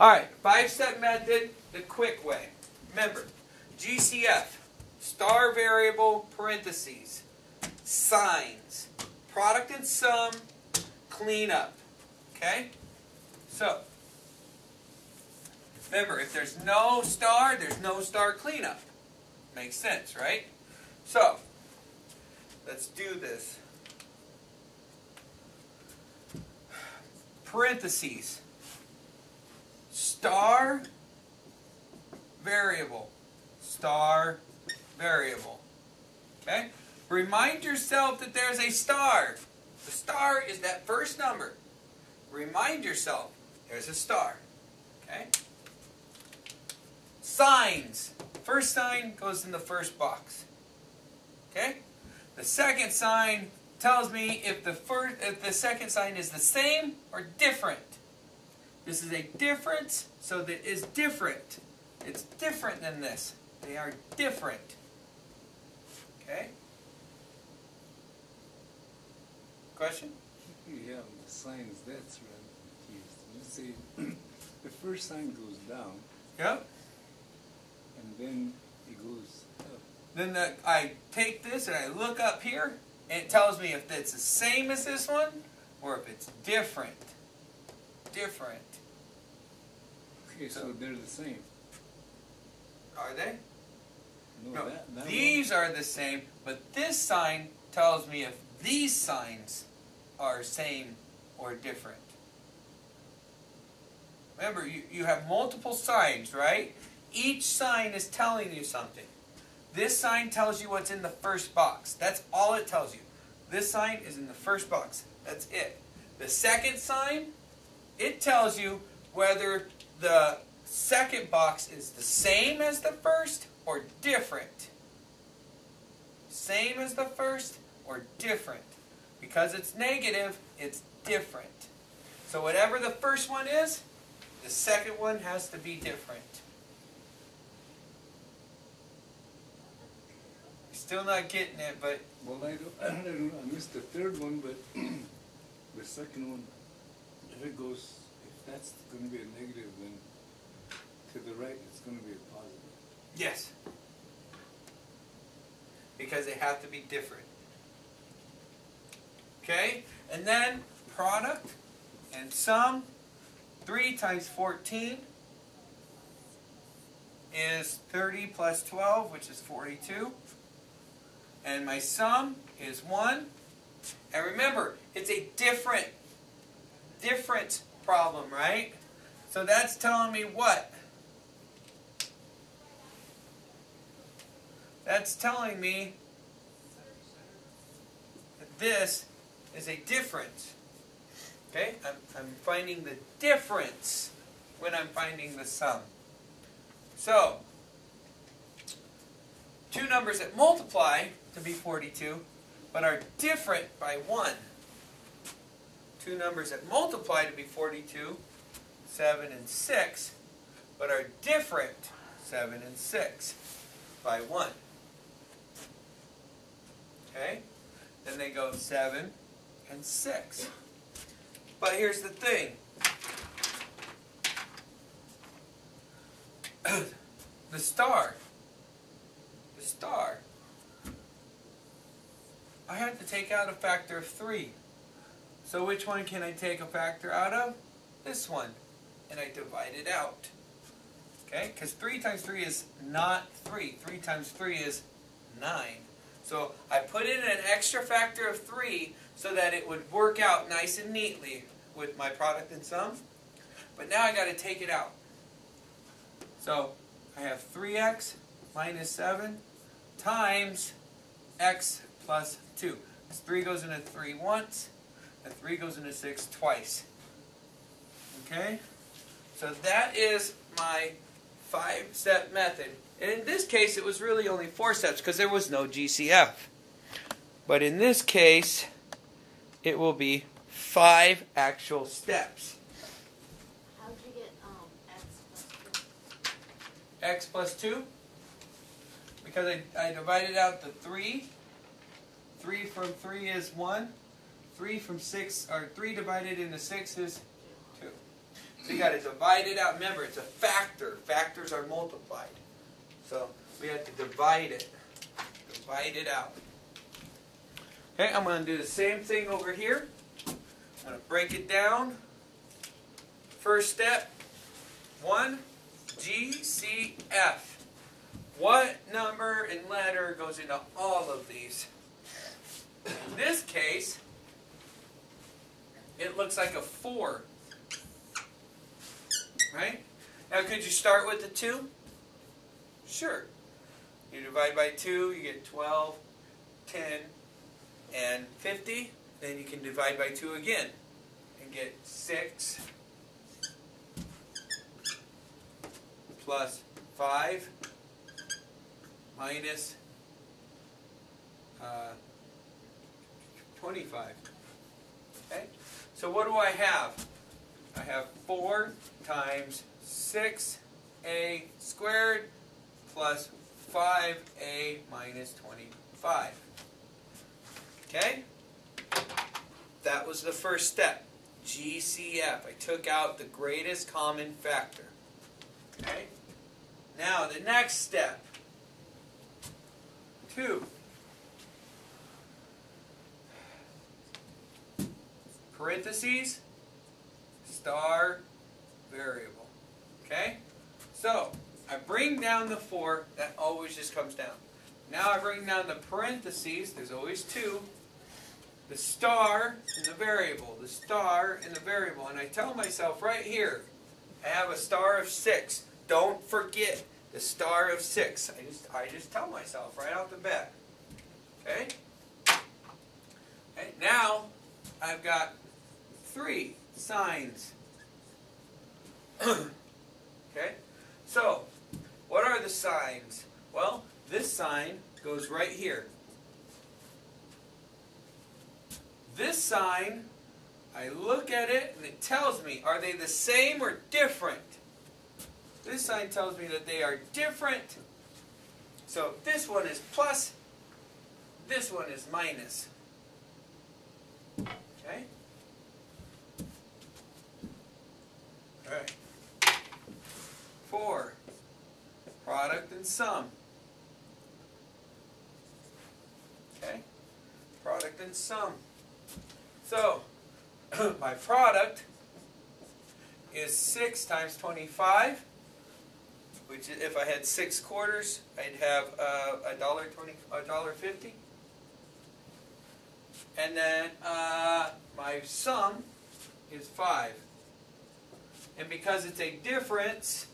All right, five-step method, the quick way. Remember, GCF, star variable, parentheses, signs, product and sum, clean up. Okay? So, remember, if there's no star cleanup. Makes sense, right? So, let's do this. Parentheses. Star variable. Star variable. Okay? Remind yourself that there's a star. The star is that first number. Remind yourself there's a star. Okay? Signs. First sign goes in the first box. Okay? The second sign tells me if the second sign is the same or different. This is a difference, so that is different. It's different than this. They are different. Okay? Question? Yeah, the signs, that's right. You say the first sign goes down. Yep. And then it goes up. Then I take this and I look up here, and it tells me if it's the same as this one, or if it's different. Different. Okay, so they're the same. Are they? No, No, these are the same, but this sign tells me if these signs are same or different. Remember, you have multiple signs, right? Each sign is telling you something. This sign tells you what's in the first box. That's all it tells you. This sign is in the first box. That's it. The second sign, it tells you whether the second box is the same as the first or different. Same as the first or different. Because it's negative, it's different. So whatever the first one is, the second one has to be different. Still not getting it, but... Well, I missed the third one, but the second one, if that's going to be a negative, then to the right, it's going to be a positive. Yes. Because they have to be different. Okay? And then, product and sum. 3 times 14 is 30 plus 12, which is 42. And my sum is 1. And remember, it's a different problem, right? So that's telling me what? That's telling me that this is a difference. Okay? I'm finding the difference when I'm finding the sum. So, two numbers that multiply to be 42, but are different by 1. Two numbers that multiply to be 42, 7 and 6, but are different, 7 and 6, by 1. Okay? Then they go 7 and 6. But here's the thing. The star. I have to take out a factor of 3. So which one can I take a factor out of? This one. And I divide it out. Okay? Because 3 times 3 is not 3. 3 times 3 is 9. So I put in an extra factor of 3 so that it would work out nice and neatly with my product and sum. But now I got to take it out. So I have 3x minus 7 times x plus 2. This 3 goes into 3 once, and 3 goes into 6 twice. Okay? So that is my 5-step method. And in this case, it was really only 4 steps because there was no GCF. But in this case, it will be 5 actual steps. How did you get X x plus 2? plus 2? Because I divided out the 3. 3 from 3 is 1. 3 from 6, or 3 divided into 6 is 2. So you got to divide it out. Remember, it's a factor. Factors are multiplied. So we have to divide it. Divide it out. Okay, I'm going to do the same thing over here. I'm going to break it down. First step, 1 GCF. What number and letter goes into all of these? In this case, it looks like a 4. Right? Now, could you start with the 2? Sure. You divide by 2, you get 12, 10, and 50. Then you can divide by 2 again and get 6 plus 5 minus 25. Okay? So what do I have? I have 4 times 6a squared plus 5a minus 25. Okay? That was the first step. GCF. I took out the greatest common factor. Okay? Now the next step. 2. Parentheses, star, variable. Okay? So, I bring down the 4, that always just comes down. Now I bring down the parentheses, there's always 2, the star and the variable, the star and the variable. And I tell myself right here, I have a star of 6. Don't forget the star of 6. I just tell myself right out the bat. Okay? Okay, now I've got 3 signs. Okay? So, what are the signs? Well, this sign goes right here. This sign, I look at it and it tells me, are they the same or different? This sign tells me that they are different. So this one is plus, this one is minus. Okay? Alright. 4. Product and sum. Okay? Product and sum. So, my product is 6 times 25, which if I had 6 quarters, I'd have $1.50. And then my sum is 5. And because it's a difference,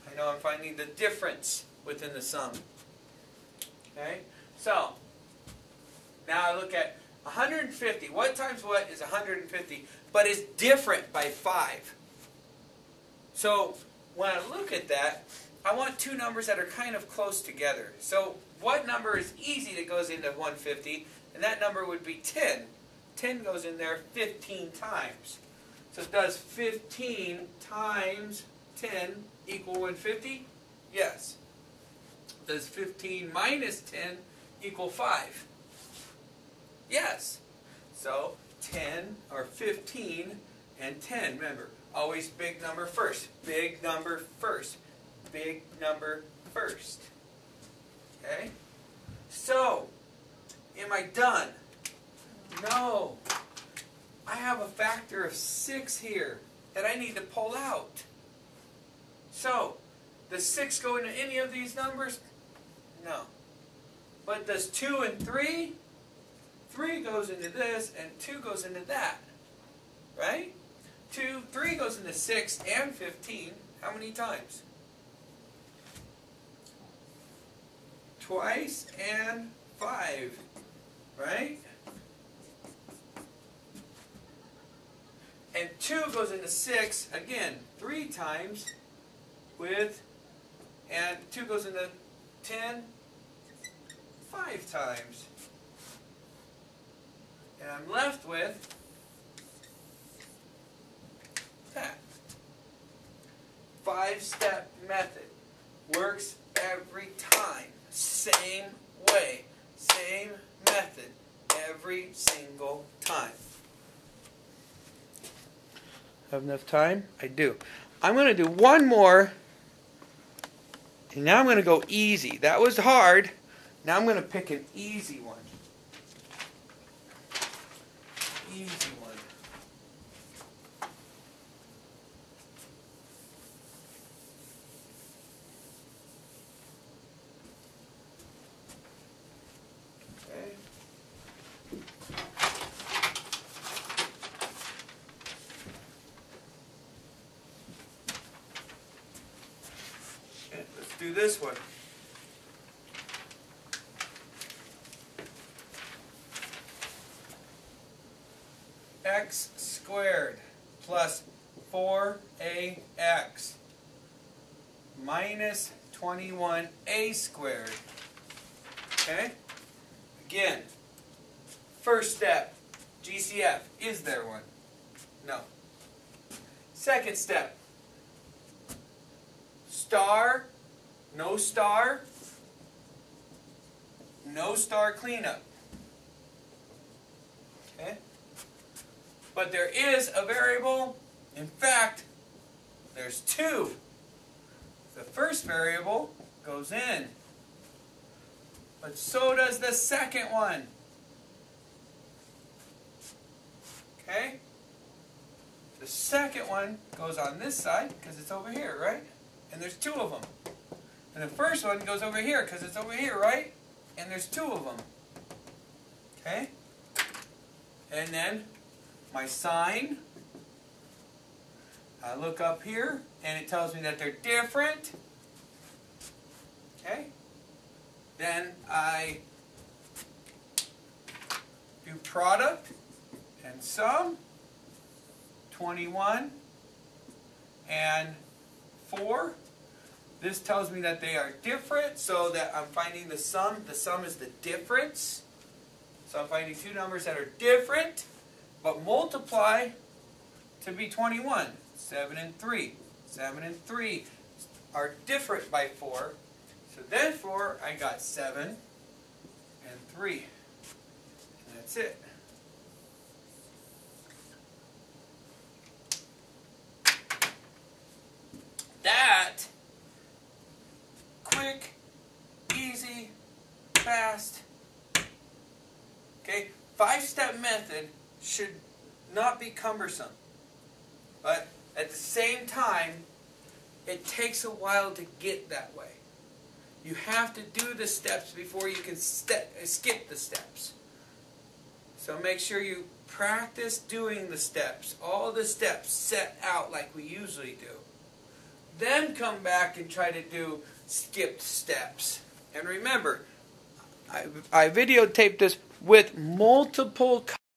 I know I'm finding the difference within the sum. Okay? So, now I look at 150. What times what is 150? But it's different by 5. So, when I look at that, I want 2 numbers that are kind of close together. So, what number is easy that goes into 150? And that number would be 10. 10 goes in there 15 times. So does 15 times 10 equal 150? Yes. Does 15 minus 10 equal 5? Yes. So 10 or 15 and 10. Remember, always big number first. Big number first. Big number first. Okay? So, am I done? No. I have a factor of 6 here that I need to pull out. So, does 6 go into any of these numbers? No. But does 2 and 3? 3 goes into this and 2 goes into that. Right? 3 goes into 6 and 15. How many times? Twice and 5. Right? And 2 goes into 6, again, 3 times with, and 2 goes into 10, 5 times. And I'm left with that. 5-step method. Works every time. Same way. Same method. Every single time. Have enough time? I do. I'm going to do one more. And now I'm going to go easy. That was hard. Now I'm going to pick an easy one. Easy one. Okay. Okay, let's do this one. X squared plus 4ax minus 21a squared. Okay? Again, first step, GCF. Is there one? No. Second step, star, no star cleanup. Okay? But there is a variable. In fact, there's two. The first variable goes in, but so does the second one. Okay? The second one goes on this side because it's over here, right? And there's two of them. And the first one goes over here because it's over here, right? And there's two of them. Okay? And then my sign, I look up here and it tells me that they're different. Okay? Then I do product and sum, 21 and 4. This tells me that they are different, so that I'm finding the sum. The sum is the difference. So I'm finding two numbers that are different, but multiply to be 21. 7 and 3. 7 and 3 are different by 4. So therefore, I got 7 and 3. And that's it. That, quick, easy, fast. Okay, 5-step method should not be cumbersome. But at the same time, it takes a while to get that way. You have to do the steps before you can skip the steps. So make sure you practice doing the steps, all the steps set out like we usually do. Then come back and try to do skipped steps. And remember, I videotaped this with multiple